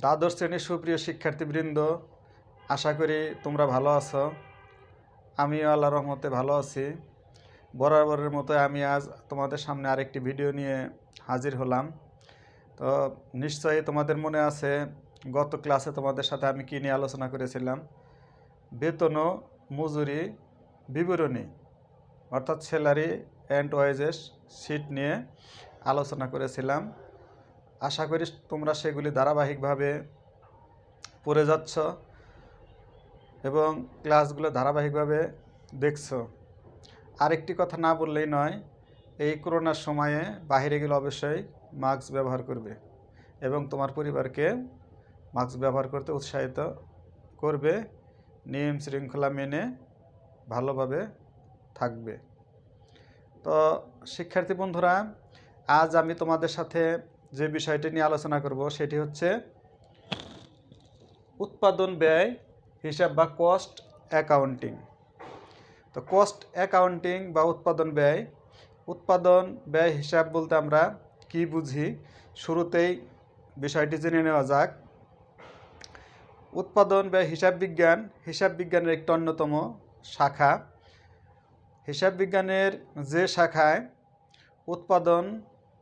দ্বাদশ শ্রেণীর সুপ্রিয় শিক্ষার্থীবৃন্দ, আশা করি তোমরা ভালো আছো। আমিও আল্লাহর রহমতে ভালো আছি। বরাবরের মতো আমি আজ তোমাদের সামনে আরেকটি ভিডিও নিয়ে হাজির হলাম। তো নিশ্চয়ই তোমাদের মনে আছে গত ক্লাসে তোমাদের সাথে আমি কী নিয়ে আলোচনা করেছিলাম? বেতন ও মজুরি বিবরণী অর্থাৎ স্যালারি অ্যান্ড ওয়েজেস শিট নিয়ে আলোচনা করেছিলাম। আশা করি তোমরা সেগুলি ধারাবাহিকভাবে পড়ে যাচ্ছ এবং ক্লাসগুলো ধারাবাহিকভাবে দেখছো। আরেকটি কথা না বললেই নয়, এই করোনার সময়ে বাইরে গেলে অবশ্যই মাস্ক ব্যবহার করবে এবং তোমার পরিবারকে মাস্ক ব্যবহার করতে উৎসাহিত করবে। নিয়ম শৃঙ্খলা মেনে ভালোভাবে থাকবে। তো শিক্ষার্থী বন্ধুরা, আজ আমি তোমাদের সাথে যে বিষয়টি নিয়ে আলোচনা করব সেটি হচ্ছে উৎপাদন ব্যয় হিসাব বা কস্ট অ্যাকাউন্টিং। তো কস্ট অ্যাকাউন্টিং বা উৎপাদন ব্যয় হিসাব বলতে আমরা কি বুঝি, শুরুতেই বিষয়টি জেনে নেওয়া যাক। উৎপাদন ব্যয় হিসাব বিজ্ঞানের একটি অন্যতম শাখা। হিসাব বিজ্ঞানের যে শাখায় উৎপাদন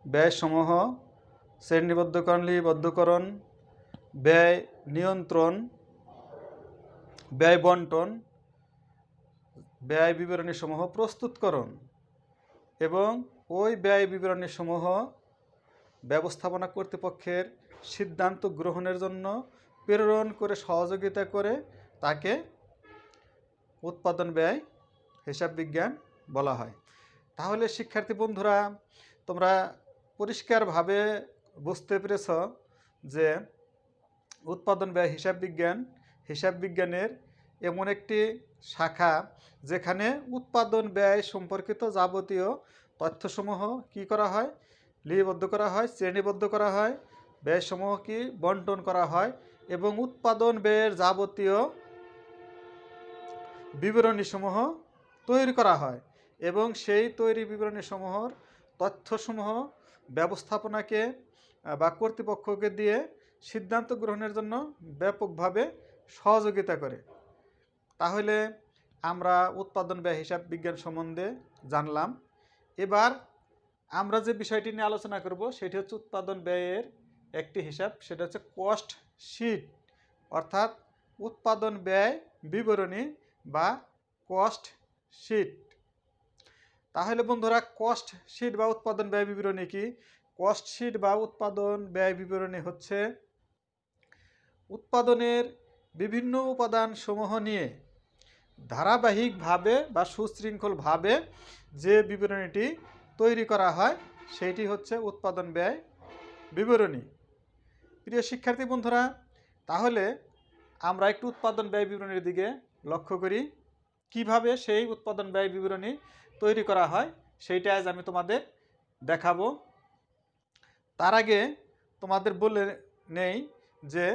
ব্যয়সমূহ শ্রেণীবদ্ধকরণ, লিপিবদ্ধকরণ, ব্যয় নিয়ন্ত্রণ, ব্যয় বন্টন, ব্যয় বিবরণীসমূহ প্রস্তুতকরণ এবং ওই ব্যয় বিবরণীসমূহ ব্যবস্থাপনা কর্তৃপক্ষের সিদ্ধান্ত গ্রহণের জন্য প্রেরণ করে সহযোগিতা করে তাকে উৎপাদন ব্যয় হিসাব বিজ্ঞান বলা হয়। তাহলে শিক্ষার্থী বন্ধুরা, তোমরা পরিষ্কারভাবে বুঝতে পেরেছ যে উৎপাদন ব্যয় হিসাব বিজ্ঞানের এমন একটি শাখা যেখানে উৎপাদন ব্যয় সম্পর্কিত যাবতীয় তথ্যসমূহ কি করা হয়, লিপিবদ্ধ করা হয়, শ্রেণীবদ্ধ করা হয়, ব্যয়সমূহ কি বন্টন করা হয় এবং উৎপাদন ব্যয়ের যাবতীয় বিবরণীসমূহ তৈরি করা হয় এবং সেই তৈরি বিবরণীসমূহর তথ্যসমূহ ব্যবস্থাপনাকে বা কর্তৃপক্ষকে দিয়ে সিদ্ধান্ত গ্রহণের জন্য ব্যাপকভাবে সহযোগিতা করে। তাহলে আমরা উৎপাদন ব্যয় হিসাব বিজ্ঞান সম্বন্ধে জানলাম। এবার আমরা যে বিষয়টি নিয়ে আলোচনা করব সেটি হচ্ছে উৎপাদন ব্যয়ের একটি হিসাব, সেটা হচ্ছে কস্ট শিট অর্থাৎ উৎপাদন ব্যয় বিবরণী বা কস্ট শিট। তাহলে বন্ধুরা, কস্ট শিট বা উৎপাদন ব্যয় বিবরণী কি? কস্ট শিট বা উৎপাদন ব্যয় বিবরণী হচ্ছে উৎপাদনের বিভিন্ন উপাদান সমূহ নিয়ে ধারাবাহিকভাবে বা সুশৃঙ্খলভাবে যে বিবরণীটি তৈরি করা হয় সেইটি হচ্ছে উৎপাদন ব্যয় বিবরণী। প্রিয় শিক্ষার্থী বন্ধুরা, তাহলে আমরা একটু উৎপাদন ব্যয় বিবরণীর দিকে লক্ষ্য করি। কিভাবে সেই উৎপাদন ব্যয় বিবরণী তৈরি করা হয় সেইটা আজ আমি তোমাদের দেখাবো। তার আগে তোমাদের বলে নেই যে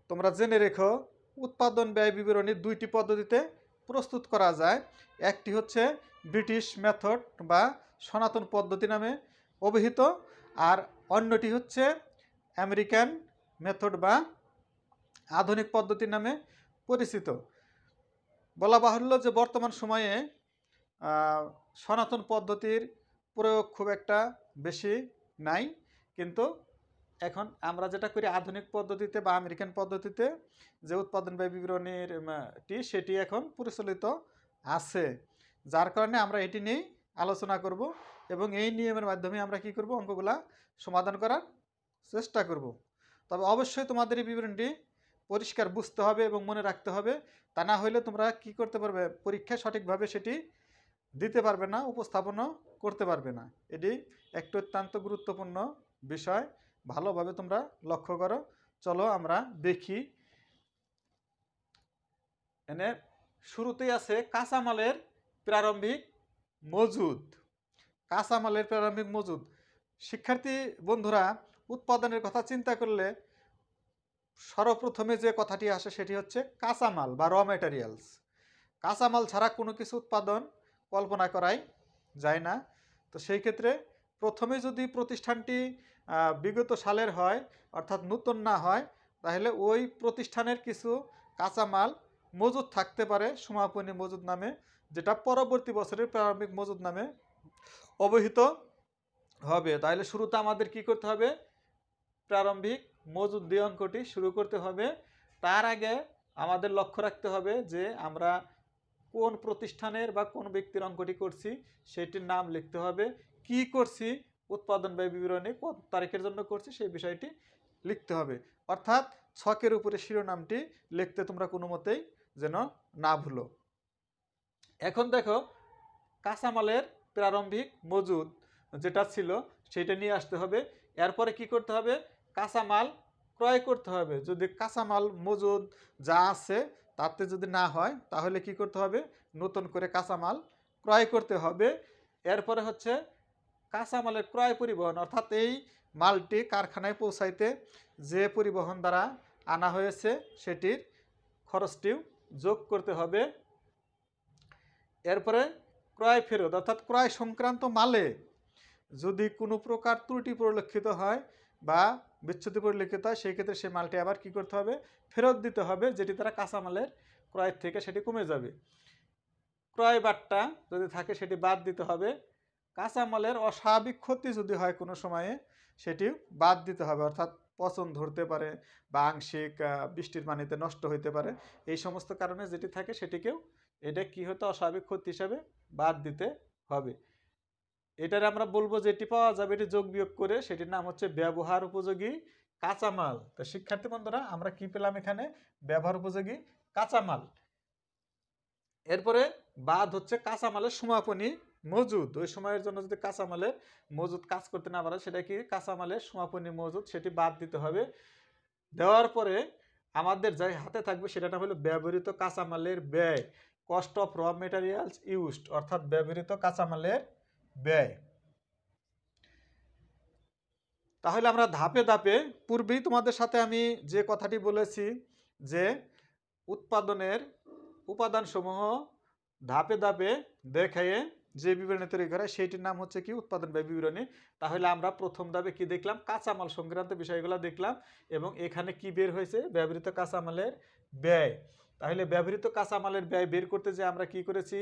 তোমরা জেনে রেখো উৎপাদন ব্যয় বিবরণী দুইটি পদ্ধতিতে প্রস্তুত করা যায়। একটি হচ্ছে ব্রিটিশ মেথড বা সনাতন পদ্ধতি নামে অভিহিত, আর অন্যটি হচ্ছে আমেরিকান মেথড বা আধুনিক পদ্ধতি নামে পরিচিত। বলা বাহুল্য যে বর্তমান সময়ে সনাতন পদ্ধতির প্রয়োগ খুব একটা বেশি নাই, কিন্তু এখন আমরা যেটা করি আধুনিক পদ্ধতিতে বা আমেরিকান পদ্ধতিতে যে উৎপাদন ব্যয় বিবরণীর সেটি এখন প্রচলিত আছে, যার কারণে আমরা এটি নিয়েই আলোচনা করব এবং এই নিয়মের মাধ্যমে আমরা কি করব, অঙ্কগুলা সমাধান করার চেষ্টা করব। তবে অবশ্যই তোমাদের এই বিবরণটি পরিষ্কার বুঝতে হবে এবং মনে রাখতে হবে, তা না হলে তোমরা কি করতে পারবে, পরীক্ষায় সঠিকভাবে সেটি দিতে পারবে না, উপস্থাপনও করতে পারবে না। এটি একটি অত্যন্ত গুরুত্বপূর্ণ বিষয়, ভালোভাবে তোমরা লক্ষ্য করো। চলো আমরা দেখি। এনে শুরুতেই আছে কাঁচামালের প্রারম্ভিক মজুদ। কাঁচামালের প্রারম্ভিক মজুদ। শিক্ষার্থী বন্ধুরা, উৎপাদনের কথা চিন্তা করলে সর্বপ্রথমে যে কথাটি আসে সেটি হচ্ছে কাঁচামাল বা র ম্যাটেরিয়ালস। কাঁচামাল ছাড়া কোনো কিছু উৎপাদন কল্পনা করাই যায় না। তো সেই ক্ষেত্রে প্রথমে যদি প্রতিষ্ঠানটি বিগত সালের হয়, অর্থাৎ নতুন না হয়, তাহলে ওই প্রতিষ্ঠানের কিছু কাঁচামাল মজুদ থাকতে পারে সমাপনী মজুদ নামে, যেটা পরবর্তী বছরের প্রারম্ভিক মজুদ নামে অবহিত হবে। তাহলে শুরুতে আমাদের কি করতে হবে? প্রারম্ভিক মজুদ দিয়ে অঙ্কটি শুরু করতে হবে। তার আগে আমাদের লক্ষ্য রাখতে হবে যে আমরা কোন প্রতিষ্ঠানের বা কোন ব্যক্তির অঙ্কটি করছি সেটির নাম লিখতে হবে, কি করছি উৎপাদন ব্যয় বিবরণী কত তারিখের জন্য করছি সেই বিষয়টি লিখতে হবে। অর্থাৎ ছকের উপরে শিরোনামটি লিখতে তোমরা কোনো মতেই যেন না ভুলো। এখন দেখো, কাঁচামালের প্রারম্ভিক মজুদ যেটা ছিল সেটা নিয়ে আসতে হবে। এরপরে কি করতে হবে? কাঁচামাল ক্রয় করতে হবে। যদি কাঁচামাল মজুদ যা আছে তাতে যদি না হয় তাহলে কি করতে হবে? নতুন করে কাঁচামাল ক্রয় করতে হবে। এরপরে হচ্ছে কাঁচামালের ক্রয় পরিবহন, অর্থাৎ এই মালটি কারখানায় পৌঁছাইতে যে পরিবহন দ্বারা আনা হয়েছে সেটির খরচটিও যোগ করতে হবে। এরপরে ক্রয় ফেরত, অর্থাৎ ক্রয় সংক্রান্ত মালে যদি কোনো প্রকার ত্রুটি পরিলক্ষিত হয় বা বিচ্যুতি পরিলক্ষিত হয় সেই ক্ষেত্রে সেই মালটি আবার কি করতে হবে? ফেরত দিতে হবে, যেটি তারা কাঁচামালের ক্রয়ের থেকে সেটি কমে যাবে। ক্রয় বাট্টা যদি থাকে সেটি বাদ দিতে হবে। কাঁচামালের অস্বাভাবিক ক্ষতি যদি হয় কোনো সময়ে সেটি বাদ দিতে হবে, অর্থাৎ পচন ধরতে পারে বা আংশিক বৃষ্টির পানিতে নষ্ট হইতে পারে, এই সমস্ত কারণে যেটি থাকে সেটিকেও এটা কি হতো? অস্বাভাবিক ক্ষতি হিসাবে বাদ দিতে হবে। এটার আমরা বলবো যেটি পাওয়া যাবে এটি যোগ বিয়োগ করে, সেটির নাম হচ্ছে ব্যবহার উপযোগী কাঁচামাল। তো শিক্ষার্থী বন্ধুরা, আমরা কি পেলাম এখানে? ব্যবহার উপযোগী কাঁচামাল। এরপরে বাদ হচ্ছে কাঁচামালের সমাপনী মজুদ। ওই সময়ের জন্য যদি কাঁচামালের মজুদ কাজ করতে না পারে সেটা কি? কাঁচামালের সমাপনী মজুদ, সেটি বাদ দিতে হবে। দেওয়ার পরে আমাদের যাই হাতে থাকবে সেটা না হলো ব্যবহৃত কাঁচামালের ব্যয়, cost of raw materials used, অর্থাৎ ব্যবহৃত কাঁচামালের ব্যয়। তাহলে আমরা ধাপে ধাপে, পূর্বেই তোমাদের সাথে আমি যে কথাটি বলেছি যে উৎপাদনের উপাদানসমূহ ধাপে ধাপে দেখায়ে যে বিবরণী তৈরি করা সেইটির নাম হচ্ছে কি? উৎপাদন ব্যয় বিবরণী। তাহলে আমরা প্রথম ধাপে কি দেখলাম? কাঁচামাল সংক্রান্ত বিষয়গুলো দেখলাম এবং এখানে কি বের হয়েছে? ব্যবহৃত কাঁচামালের ব্যয়। তাহলে ব্যবহৃত কাঁচামালের ব্যয় বের করতে যে আমরা কি করেছি?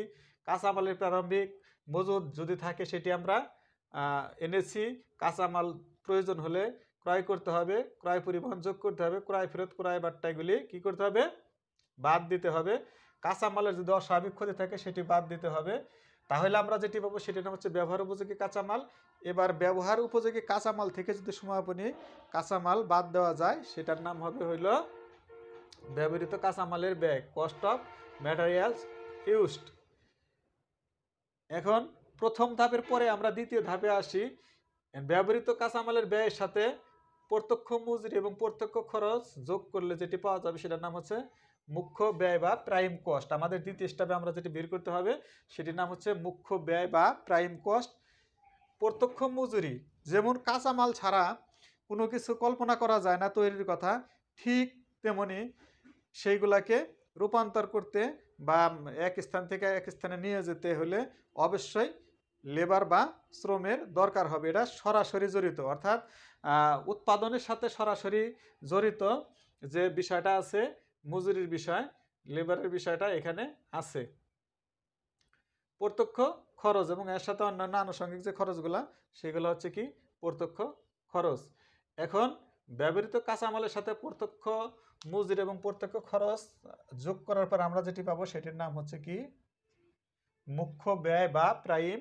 কাঁচামালের প্রারম্ভিক মজুদ যদি থাকে সেটি আমরা এনেছি। কাঁচামাল প্রয়োজন হলে ক্রয় করতে হবে, ক্রয় পরিবহন যোগ করতে হবে, ক্রয় ফেরত, ক্রয় বাট্টা এগুলি কি করতে হবে? বাদ দিতে হবে। কাঁচামালের যদি অস্বাভাবিক ক্ষতি থাকে সেটি বাদ দিতে হবে। তাহলে আমরা যেটি পাবো সেটির নাম হচ্ছে ব্যবহার উপযোগী কাঁচামাল। এবার ব্যবহার উপযোগী কাঁচামাল থেকে যদি সমাপনী কাঁচামাল বাদ দেওয়া যায় সেটার নাম হবে হইল ব্যবহৃত কাঁচামালের ব্যয়, কস্ট অফ ম্যাটেরিয়ালস ইউজড। এখন প্রথম ধাপের পরে আমরা দ্বিতীয় ধাপে আসি। ব্যবহৃত কাঁচামালের ব্যয়ের সাথে প্রত্যক্ষ মজুরি এবং প্রত্যক্ষ খরচ যোগ করলে যেটি পাওয়া যাবে সেটার নাম হচ্ছে মুখ্য ব্যয় বা প্রাইম কস্ট। আমাদের দ্বিতীয় স্টেপে আমরা যেটি বের করতে হবে সেটির নাম হচ্ছে মুখ্য ব্যয় বা প্রাইম কস্ট। প্রত্যক্ষ মজুরি, যেমন কাঁচামাল ছাড়া কোনো কিছু কল্পনা করা যায় না তৈরির কথা, ঠিক তেমনি সেইগুলাকে রূপান্তর করতে বা এক স্থান থেকে এক স্থানে নিয়ে যেতে হলে অবশ্যই লেবার বা শ্রমের দরকার হবে। এটা সরাসরি জড়িত, অর্থাৎ উৎপাদনের সাথে সরাসরি জড়িত যে বিষয়টা আছে মজুরির বিষয়, লেবারের বিষয়টা এখানে আছে। প্রত্যক্ষ খরচ এবং এর সাথে অন্যান্য আনুষঙ্গিক যে খরচগুলা সেগুলো হচ্ছে কি? প্রত্যক্ষ খরচ। এখন ব্যবহৃত কাঁচামালের সাথে প্রত্যক্ষ মজুরি এবং প্রত্যক্ষ খরচ যোগ করার পর আমরা যেটি পাবো সেটির নাম হচ্ছে কি? মুখ্য ব্যয় বা প্রাইম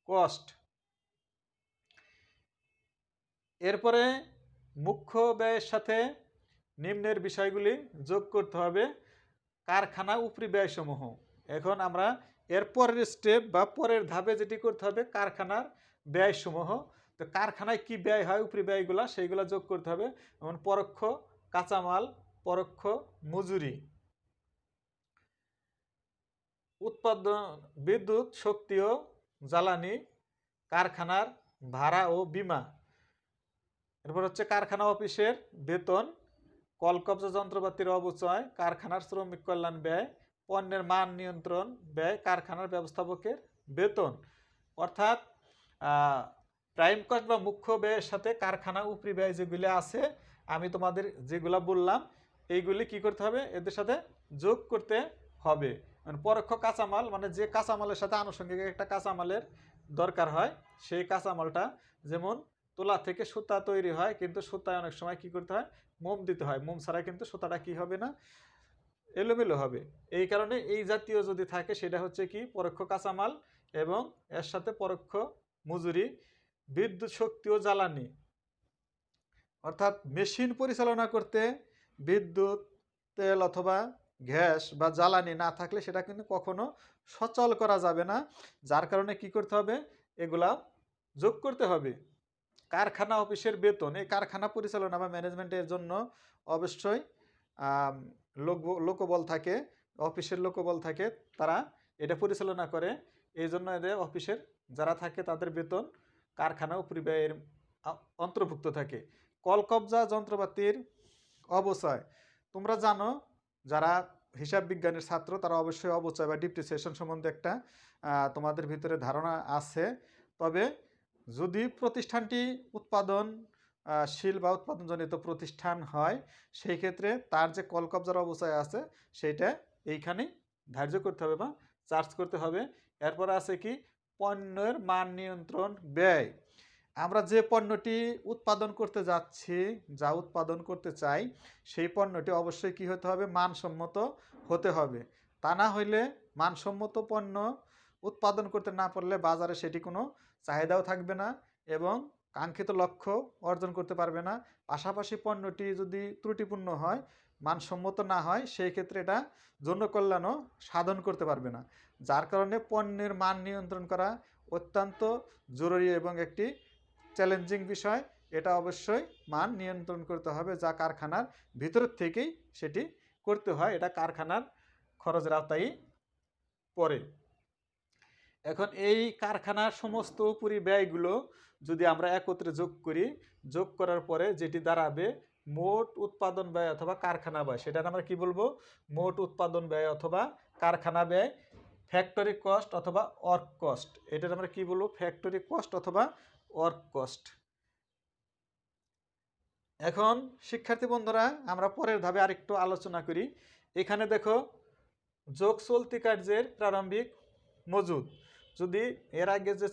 কস্ট। এরপরে মুখ্য ব্যয়ের সাথে নিম্নের বিষয়গুলি যোগ করতে হবে। কারখানা উপরি ব্যয়সমূহ। এখন আমরা এর পরের স্টেপ বা পরের ধাপে যেটি করতে হবে কারখানার ব্যয়সমূহ। তো কারখানায় কি ব্যয় হয় উপরি ব্যয়গুলা সেইগুলো যোগ করতে হবে। যেমন পরোক্ষ কাঁচামাল, পরোক্ষ মজুরি, উৎপাদন, বিদ্যুৎ, শক্তি ও জ্বালানি, কারখানার ভাড়া ও বীমা। এরপর হচ্ছে কারখানা অফিসের বেতন, কলকবজা যন্ত্রপাতির অবচয়, কারখানার শ্রমিক কল্যাণ ব্যয়, পণ্যের মান নিয়ন্ত্রণ ব্যয়, কারখানার ব্যবস্থাপকের বেতন। অর্থাৎ প্রাইম কস্ট বা মুখ্য ব্যয়ের সাথে কারখানা উপরি ব্যয় যেগুলি আছে আমি তোমাদের যেগুলা বললাম এইগুলি কি করতে হবে, এদের সাথে যোগ করতে হবে। মানে পরোক্ষ কাঁচামাল মানে যে কাঁচামালের সাথে আনুষঙ্গিক একটা কাঁচামালের দরকার হয়, সেই কাঁচামালটা যেমন তুলা থেকে সুতা তৈরি হয়, কিন্তু সুতায় অনেক সময় কি করতে হয়, মোম দিতে হয়। মোম ছাড়া কিন্তু সুতাটা কি হবে না, এলোমেলো হবে। এই কারণে এই জাতীয় যদি থাকে সেটা হচ্ছে কি পরোক্ষ কাঁচামাল, এবং এর সাথে পরোক্ষ মজুরি, বিদ্যুৎ শক্তি ও জ্বালানি। অর্থাৎ মেশিন পরিচালনা করতে বিদ্যুৎ, তেল অথবা গ্যাস বা জ্বালানি না থাকলে সেটা কিন্তু কখনো সচল করা যাবে না। যার কারণে কি করতে হবে, এগুলা যোগ করতে হবে। কারখানা অফিসের বেতন, এই কারখানা পরিচালনা বা ম্যানেজমেন্টের জন্য অবশ্যই লোকবল থাকে, অফিসের লোকবল থাকে, তারা এটা পরিচালনা করে। এই জন্য এদের অফিসের যারা থাকে তাদের বেতন কারখানা পরিব্যয়ের অন্তর্ভুক্ত থাকে। কলকবজা যন্ত্রপাতির অবচয়, তোমরা জানো যারা হিসাব বিজ্ঞানের ছাত্র তারা অবশ্যই অবচয় বা ডিপ্রিসিয়েশন সম্বন্ধে একটা তোমাদের ভিতরে ধারণা আছে। তবে যদি প্রতিষ্ঠানটি উৎপাদনশীল বা উৎপাদনজনিত প্রতিষ্ঠান হয়, সেই ক্ষেত্রে তার যে কলকবজার অবচয় আছে সেইটা এইখানে ধার্য করতে হবে বা চার্জ করতে হবে। এরপর আছে কি পণ্যের মান নিয়ন্ত্রণ ব্যয়। আমরা যে পণ্যটি উৎপাদন করতে যাচ্ছি, যা উৎপাদন করতে চাই, সেই পণ্যটি অবশ্যই কি হতে হবে, মানসম্মত হতে হবে। তা না হইলে মানসম্মত পণ্য উৎপাদন করতে না পারলে বাজারে সেটি কোনো চাহিদাও থাকবে না এবং কাঙ্ক্ষিত লক্ষ্য অর্জন করতে পারবে না। পাশাপাশি পণ্যটি যদি ত্রুটিপূর্ণ হয়, মানসম্মত না হয়, সেই ক্ষেত্রে এটা জনকল্যাণও সাধন করতে পারবে না। যার কারণে পণ্যের মান নিয়ন্ত্রণ করা অত্যন্ত জরুরি এবং একটি চ্যালেঞ্জিং বিষয়। এটা অবশ্যই মান নিয়ন্ত্রণ করতে হবে, যা কারখানার ভিতর থেকেই সেটি করতে হয়, এটা কারখানার খরচের আওতায় পড়ে। এখন এই কারখানার সমস্ত পরিব্যয়গুলো যদি আমরা একত্রে যোগ করি, যোগ করার পরে যেটি দাঁড়াবে মোট উৎপাদন ব্যয় অথবা কারখানা ব্যয়, সেটা আমরা কি বলবো, মোট উৎপাদন ব্যয় অথবা কারখানা ব্যয়, ফ্যাক্টরি কস্ট অথবা ওয়ার্ক কস্ট। এটা আমরা কি বলবো, ফ্যাক্টরি কস্ট অথবা ওয়ার্ক কস্ট। এখন শিক্ষার্থী বন্ধুরা আমরা পরের ধাপে আরেকটু আলোচনা করি। এখানে দেখো যোগ চলতি কার্যের প্রারম্ভিক মজুদ, যদি এর আগে যে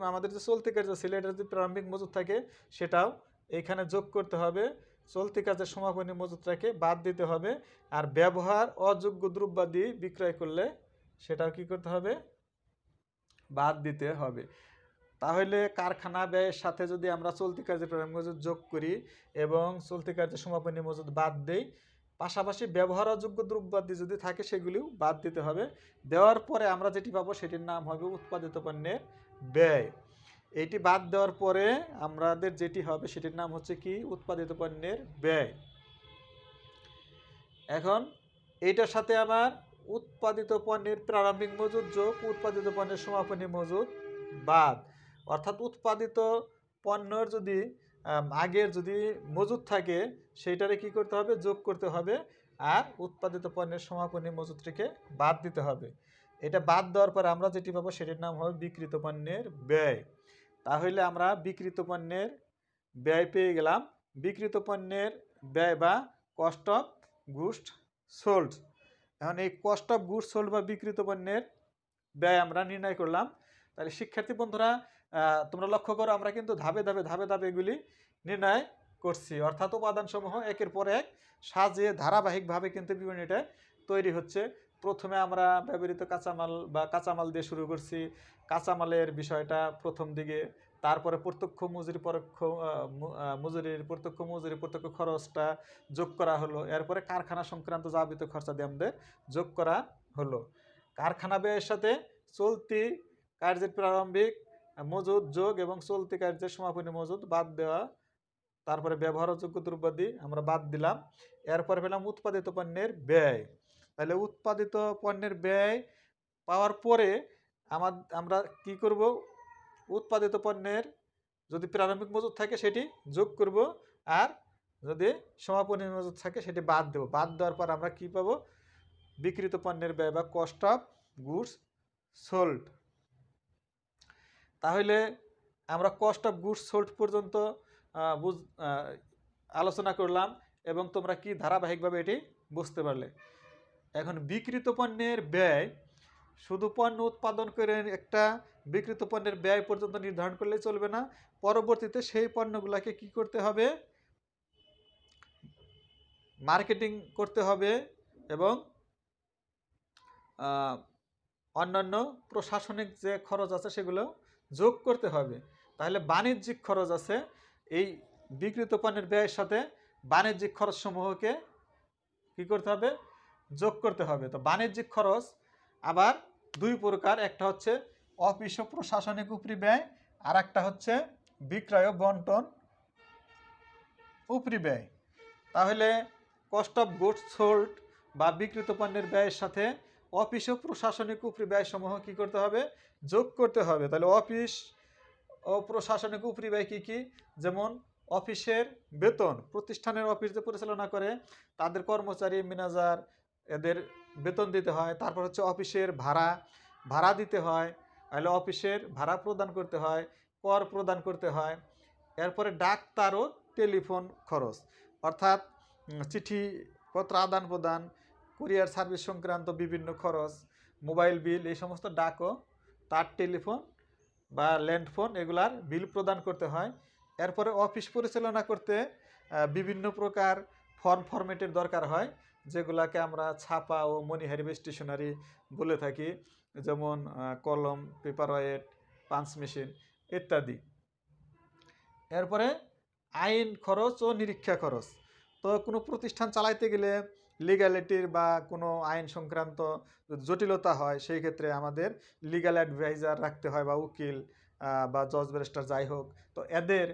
আমাদের যে চলতি কার্য ছিল এটার যদি প্রারম্ভিক মজুদ থাকে সেটাও এখানে যোগ করতে হবে। চলতি কাজের সমাপনী মজুদটাকে বাদ দিতে হবে। আর ব্যবহার অযোগ্য দ্রব্যাদি বিক্রয় করলে সেটাও কি করতে হবে, বাদ দিতে হবে। তাহলে কারখানা ব্যয়ের সাথে যদি আমরা চলতি কার্যের প্রারম্ভিক মজুদ যোগ করি এবং চলতি কার্যের সমাপনী মজুদ বাদ দেই, পাশাপাশি ব্যবহারযোগ্য দ্রব্যাদি যদি থাকে সেগুলিও বাদ দিতে হবে। দেওয়ার পরে আমরা যেটি পাবো সেটির নাম হবে উৎপাদিত পণ্যের ব্যয়। এইটি বাদ দেওয়ার পরে আমাদের যেটি হবে সেটির নাম হচ্ছে কি, উৎপাদিত পণ্যের ব্যয়। এখন এইটার সাথে আমার উৎপাদিত পণ্যের প্রারম্ভিক মজুদ যোগ উৎপাদিত পণ্যের সমাপনী মজুদ বাদ, অর্থাৎ উৎপাদিত পণ্যের যদি আগের যদি মজুদ থাকে সেইটারে কি করতে হবে, যোগ করতে হবে, আর উৎপাদিত পণ্যের সমাপনী মজুদটিকে বাদ দিতে হবে। এটা বাদ দেওয়ার পর আমরা যেটি পাবো সেটির নাম হবে বিক্রিত পণ্যের ব্যয়। তাহলে আমরা বিক্রিত পণ্যের ব্যয় পেয়ে গেলাম। বিক্রিত পণ্যের ব্যয় বা কস্ট অফ গুডস সোল্ড। এখন এই কস্ট অফ গুডস সোল্ড বা বিক্রিত পণ্যের ব্যয় আমরা নির্ণয় করলাম। তাহলে শিক্ষার্থী বন্ধুরা তোমরা লক্ষ্য করো আমরা কিন্তু ধাপে ধাপে এগুলি নির্ণয় করছি, অর্থাৎ উপাদানসমূহ একের পর এক সাজিয়ে ধারাবাহিকভাবে কিন্তু বিবরণীটা তৈরি হচ্ছে। প্রথমে আমরা ব্যবহৃত কাঁচামাল বা কাঁচামাল দিয়ে শুরু করছি, কাঁচামালের বিষয়টা প্রথম দিকে, তারপরে প্রত্যক্ষ মজুরি পরোক্ষ মজুরির প্রত্যক্ষ মজুরি প্রত্যক্ষ খরচটা যোগ করা হলো। এরপরে কারখানা সংক্রান্ত যাবিত খরচা দিয়ে আমাদের যোগ করা হলো। কারখানা ব্যয়ের সাথে চলতি কার্যের প্রারম্ভিক মজুদ যোগ এবং চলতি কার্যের সমাপনী মজুদ বাদ দেওয়া, তারপরে ব্যবহারযোগ্য দ্রব্যাদি আমরা বাদ দিলাম। এরপরে পেলাম উৎপাদিত পণ্যের ব্যয়। তাহলে উৎপাদিত পণ্যের ব্যয় পাওয়ার পরে আমরা কি করব, উৎপাদিত পণ্যের যদি প্রারম্ভিক মজুদ থাকে সেটি যোগ করব, আর যদি সমাপনী মজুদ থাকে সেটি বাদ দেব। বাদ দেওয়ার পর আমরা কি পাবো, বিক্রিত পণ্যের ব্যয় বা কস্ট অফ গুডস সোল্ড। তাহলে আমরা কস্ট অফ গুডস সোল্ড পর্যন্ত আলোচনা করলাম এবং তোমরা কি ধারাবাহিকভাবে এটি বুঝতে পারলে। এখন বিক্রিত পণ্যের ব্যয় শুধু পণ্য উৎপাদন করে একটা বিক্রিত পণ্যের ব্যয় পর্যন্ত নির্ধারণ করলে চলবে না, পরবর্তীতে সেই পণ্যগুলোকে কি করতে হবে, মার্কেটিং করতে হবে এবং অন্যান্য প্রশাসনিক যে খরচ আছে সেগুলো যোগ করতে হবে। তাহলে বাণিজ্যিক খরচ আছে, এই বিক্রিত পণ্যের ব্যয়ের সাথে বাণিজ্যিক খরচসমূহকে কি করতে হবে, যোগ করতে হবে। তো বাণিজ্যিক খরচ আবার দুই প্রকার, একটা হচ্ছে অফিস ও প্রশাসনিক উপরি ব্যয়, আর একটা হচ্ছে বিক্রয় ও বন্টন উপরি ব্যয়। তাহলে কস্ট অফ গুডস সোল্ড বা বিক্রিত পণ্যের ব্যয়ের সাথে অফিস ও প্রশাসনিক উপরি ব্যয়সমূহ কী করতে হবে, যোগ করতে হবে। তাহলে অফিস ও প্রশাসনিক উপরি ব্যয় কী কী, যেমন অফিসের বেতন, প্রতিষ্ঠানের অফিস যে পরিচালনা করে তাদের কর্মচারী ম্যানেজার এদের বেতন দিতে হয়। তারপর হচ্ছে অফিসের ভাড়া দিতে হয়, তাহলে অফিসের ভাড়া প্রদান করতে হয়, কর প্রদান করতে হয়। এরপরে ডাক্তার ও টেলিফোন খরচ, অর্থাৎ চিঠিপত্র আদান প্রদান, কুরিয়ার সার্ভিস সংক্রান্ত বিভিন্ন খরচ, মোবাইল বিল, এই সমস্ত ডাক ও তার টেলিফোন বা ল্যান্ডফোন এগুলার বিল প্রদান করতে হয়। এরপরে অফিস পরিচালনা করতে বিভিন্ন প্রকার ফরম্যাটের দরকার হয়, যেগুলাকে আমরা ছাপা ও মনিহারি বা স্টেশনারি বলে থাকি, যেমন কলম, পেপার ওয়েট, পাঞ্চ মেশিন ইত্যাদি। এরপরে আইন খরচ ও নিরীক্ষা খরচ। তো কোনো প্রতিষ্ঠান চালাইতে গেলে লিগ্যালিটির বা কোনো আইন সংক্রান্ত জটিলতা হয়, সেই ক্ষেত্রে আমাদের লিগ্যাল অ্যাডভাইজার রাখতে হয় বা উকিল বা জজ ব্যারিস্টার যাই হোক। তো এদের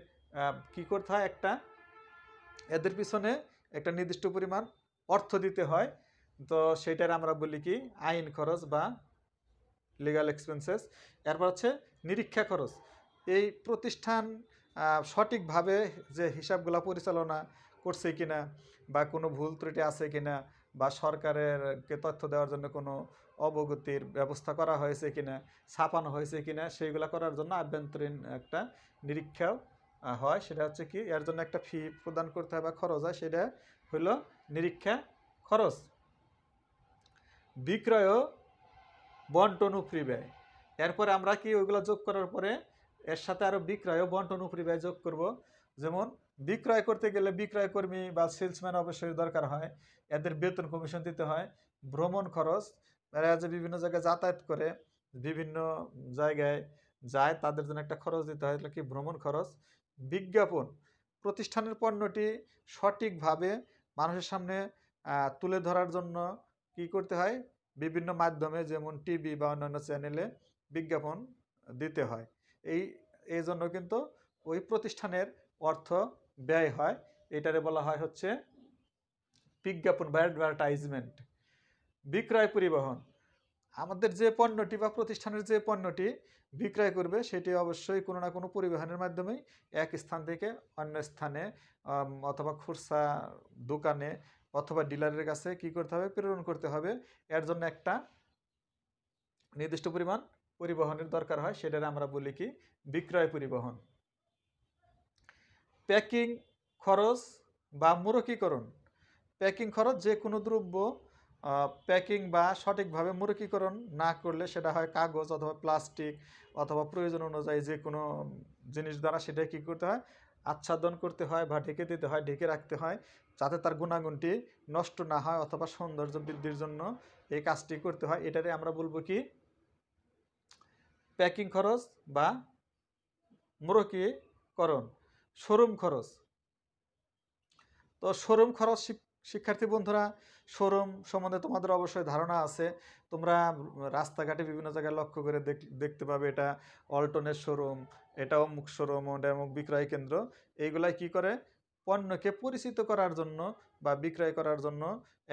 কি করতে হয়, এদের পিছনে একটা নির্দিষ্ট পরিমাণ অর্থ দিতে হয়। তো সেটার আমরা বলি কি আইন খরচ বা লিগ্যাল এক্সপেন্সেস। এরপর হচ্ছে নিরীক্ষা খরচ। এই প্রতিষ্ঠান সঠিকভাবে যে হিসাবগুলো পরিচালনা করছে কিনা বা কোনো ভুল ত্রুটি আছে কিনা বা সরকারেরকে তথ্য দেওয়ার জন্য কোনো অবগতির ব্যবস্থা করা হয়েছে কিনা, ছাপানো হয়েছে কিনা, সেইগুলো করার জন্য আভ্যন্তরীণ একটা নিরীক্ষাও হয়। সেটা হচ্ছে কি, এর জন্য একটা ফি প্রদান করতে হয় বা খরচ হয়, সেটা হলো নিরীক্ষা খরচ। বিক্রয় ও বন্টন উপরি ব্যয়। এরপরে আমরা কি ওইগুলো যোগ করার পরে এর সাথে আরও বিক্রয় ও বন্টন উপরি ব্যয় যোগ করব। যেমন বিক্রয় করতে গেলে বিক্রয় কর্মী বা সেলসম্যান অবশ্যই দরকার হয়, এদের বেতন কমিশন দিতে হয়। ভ্রমণ খরচ, এরা যে বিভিন্ন জায়গায় যাতায়াত করে, বিভিন্ন জায়গায় যায়, তাদের জন্য একটা খরচ দিতে হয়, কি ভ্রমণ খরচ। বিজ্ঞাপন, প্রতিষ্ঠানের পণ্যটি সঠিকভাবে মানুষের সামনে তুলে ধরার জন্য কি করতে হয়, বিভিন্ন মাধ্যমে যেমন টিভি বা অন্যান্য চ্যানেলে বিজ্ঞাপন দিতে হয়। এই জন্য কিন্তু ওই প্রতিষ্ঠানের অর্থ ব্যয় হয়। এটারে বলা হয় হচ্ছে বিজ্ঞাপন বা অ্যাডভার্টাইজমেন্ট। বিক্রয় পরিবহন, আমাদের যে পণ্যটি বা প্রতিষ্ঠানের যে পণ্যটি বিক্রয় করবে সেটি অবশ্যই কোনো না কোনো পরিবহনের মাধ্যমেই এক স্থান থেকে অন্য স্থানে অথবা খুচরা দোকানে অথবা ডিলারের কাছে কি করতে হবে, প্রেরণ করতে হবে। এর জন্য একটা নির্দিষ্ট পরিমাণ পরিবহনের দরকার হয়, সেটার আমরা বলি কি বিক্রয় পরিবহন। প্যাকিং খরচ বা মোড়কীকরণ। প্যাকিং খরচ, যে কোনো দ্রব্য প্যাকিং বা সঠিকভাবে মোড়কীকরণ না করলে সেটা হয় কাগজ অথবা প্লাস্টিক অথবা প্রয়োজন অনুযায়ী যে কোনো জিনিস দ্বারা সেটা কী করতে হয়, আচ্ছাদন করতে হয় বা ঢেকে দিতে হয়, ঢেকে রাখতে হয়, যাতে তার গুণাগুণটি নষ্ট না হয় অথবা সৌন্দর্য বৃদ্ধির জন্য এই কাজটি করতে হয়। এটারে আমরা বলবো কি প্যাকিং খরচ বা মোড়কীকরণ। শোরুম খরচ। তো শোরুম খরচ, শিক্ষার্থী বন্ধুরা, শোরুম সম্বন্ধে তোমাদের অবশ্যই ধারণা আছে। তোমরা রাস্তাঘাটে বিভিন্ন জায়গায় লক্ষ্য করে দেখতে পাবে, এটা অল্টনের শোরুম, এটা অমুক শোরুম, ওটা অমুক বিক্রয় কেন্দ্র। এইগুলাই কি করে, পণ্যকে পরিচিত করার জন্য বা বিক্রয় করার জন্য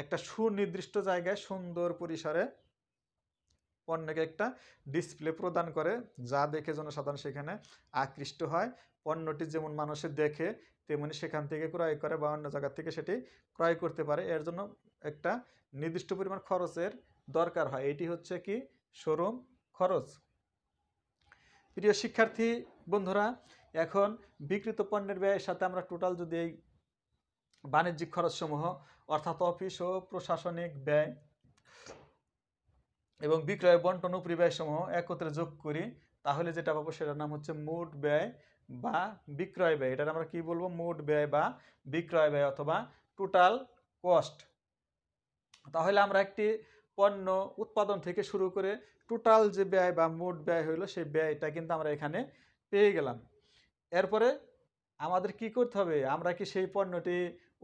একটা সুনির্দিষ্ট জায়গায় সুন্দর পরিসরে পণ্যকে একটা ডিসপ্লে প্রদান করে, যা দেখে জনসাধারণ সেখানে আকৃষ্ট হয়। পণ্যটি যেমন মানুষের দেখে তেমনি সেখান থেকে ক্রয় করে বা অন্য জায়গা থেকে সেটি ক্রয় করতে পারে। এর জন্য একটা নির্দিষ্ট পরিমাণ খরচের দরকার হয়। এটি হচ্ছে কি শোরুম খরচ। প্রিয় শিক্ষার্থী বন্ধুরা, এখন বিক্রিত পণ্যের ব্যয়ের সাথে আমরা টোটাল যদি এই বাণিজ্যিক খরচসমূহ অর্থাৎ অফিস ও প্রশাসনিক ব্যয় এবং বিক্রয় বন্টন ও ব্যয়সমূহ একত্রে যোগ করি, তাহলে যেটা পাবো সেটার নাম হচ্ছে মোট ব্যয় বা বিক্রয় ব্যয়। এটার আমরা কি বলবো? মোট ব্যয় বা বিক্রয় ব্যয় অথবা টোটাল কস্ট। তাহলে আমরা একটি পণ্য উৎপাদন থেকে শুরু করে টোটাল যে ব্যয় বা মোট ব্যয় হইলো সেই ব্যয়টা কিন্তু আমরা এখানে পেয়ে গেলাম। এরপরে আমাদের কি করতে হবে? আমরা কি সেই পণ্যটি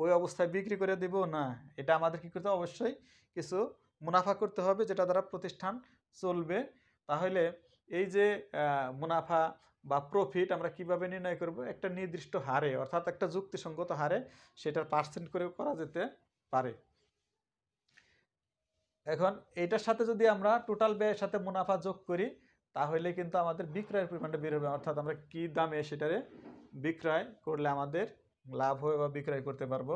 ওই অবস্থায় বিক্রি করে দেব? না, এটা আমাদের কি করতে হবে? অবশ্যই কিছু মুনাফা করতে হবে, যেটা দ্বারা প্রতিষ্ঠান চলবে। তাহলে এই যে মুনাফা বা প্রফিট আমরা কিভাবে নির্ণয় করব? একটা নির্দিষ্ট হারে, অর্থাৎ একটা যুক্তিসঙ্গত হারে, সেটার পার্সেন্ট করে করা যেতে পারে। এখন এইটার সাথে যদি আমরা টোটাল ব্যয়ের সাথে মুনাফা যোগ করি, তাহলে কিন্তু আমাদের বিক্রয়ের পরিমাণটা বের হবে, অর্থাৎ আমরা কি দামে সেটারে বিক্রয় করলে আমাদের লাভ হবে বা বিক্রয় করতে পারবো।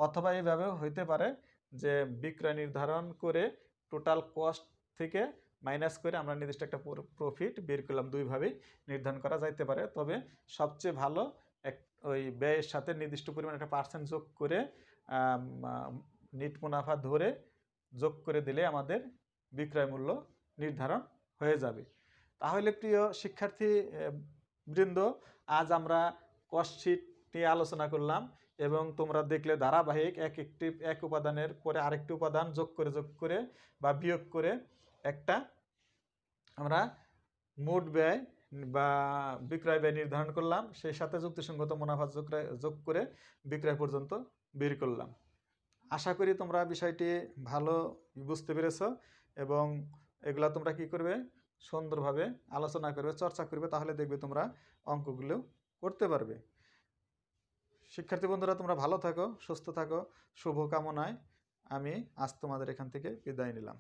অথবা এইভাবেও হইতে পারে যে বিক্রয় নির্ধারণ করে টোটাল কস্ট থেকে মাইনাস করে আমরা নির্দিষ্ট একটা প্রফিট বের করলাম। দুইভাবেই নির্ধারণ করা যাইতে পারে, তবে সবচেয়ে ভালো ওই ব্যয়ের সাথে নির্দিষ্ট পরিমাণ একটা পার্সেন্ট যোগ করে নিট মুনাফা ধরে যোগ করে দিলে আমাদের বিক্রয় মূল্য নির্ধারণ হয়ে যাবে। তাহলে প্রিয় শিক্ষার্থী বৃন্দ, আজ আমরা কস্ট শীট নিয়ে আলোচনা করলাম এবং তোমরা দেখলে ধারাবাহিক এক উপাদানের পরে আরেকটি উপাদান যোগ করে বা বিয়োগ করে একটা আমরা মোট ব্যয় বা বিক্রয় ব্যয় নির্ধারণ করলাম, সেই সাথে যুক্তিসঙ্গত মুনাফা যোগ করে বিক্রয় পর্যন্ত বের করলাম। আশা করি তোমরা বিষয়টি ভালো বুঝতে পেরেছ এবং এগুলা তোমরা কি করবে? সুন্দরভাবে আলোচনা করবে, চর্চা করবে, তাহলে দেখবে তোমরা অঙ্কগুলো করতে পারবে। শিক্ষার্থী বন্ধুরা, তোমরা ভালো থাকো, সুস্থ থাকো, শুভকামনায় আমি আজ তোমাদের এখান থেকে বিদায় নিলাম।